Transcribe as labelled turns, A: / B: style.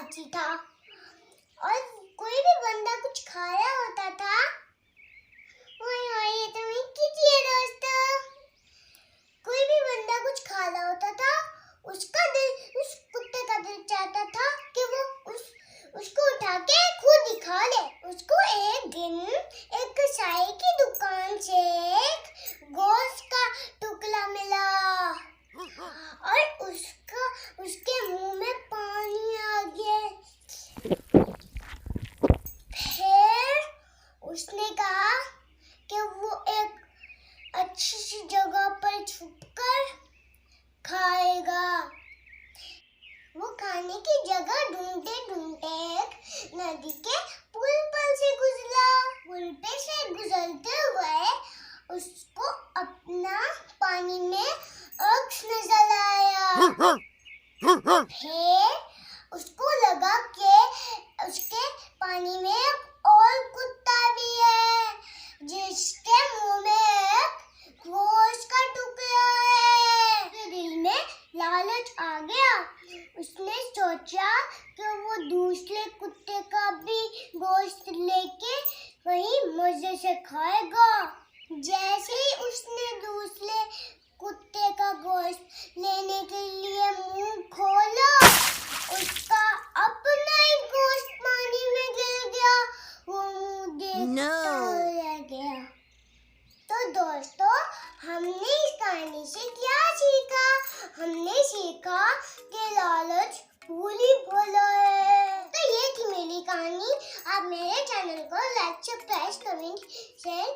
A: लालची था और कोई भी बंदा कुछ खा रहा होता था। ये तो कीजिए दोस्तों, कोई भी बंदा कुछ खा रहा होता था, उस कुत्ते का दिल चाहता था कि वो उसको उठा के खुद ही खा ले। उसको एक दिन एक कसाई की दुकान से एक गोश्त का टुकड़ा मिला और उसके मुंह में पानी आ गया। फिर उसने कहा कि वो एक अच्छी सी जगह पर छुपकर खाएगा। वो खाने की जगह ढूंढते ढूंढते एक नदी के पुल पर से गुजरा। पुल पे से गुजरते हुए उसको अपना पानी में अक्स नजर आया। फिर उसको लगा कि उसके पानी में एक और कुत्ता भी है जिसके मुंह में एक गोश्त का टुकड़ा है। उसके दिल में लालच आ गया। उसने सोचा कि वो दूसरे कुत्ते का भी गोश्त लेके वही मजे से खाएगा। जैसे ही उसने दूसरे कुत्ते का गोश्त लेने के लिए मुंह खोला, उसका अपना ही गोश्त पानी में गिर गया। वो मुंह देखता रह गया। तो दोस्तों, हमने इस कहानी से क्या सीखा? हमने सीखा कि लालच बुरी भला है। तो ये थी मेरी कहानी। आप मेरे चैनल को लाइक, सब्सक्राइब, कमेंट, शेयर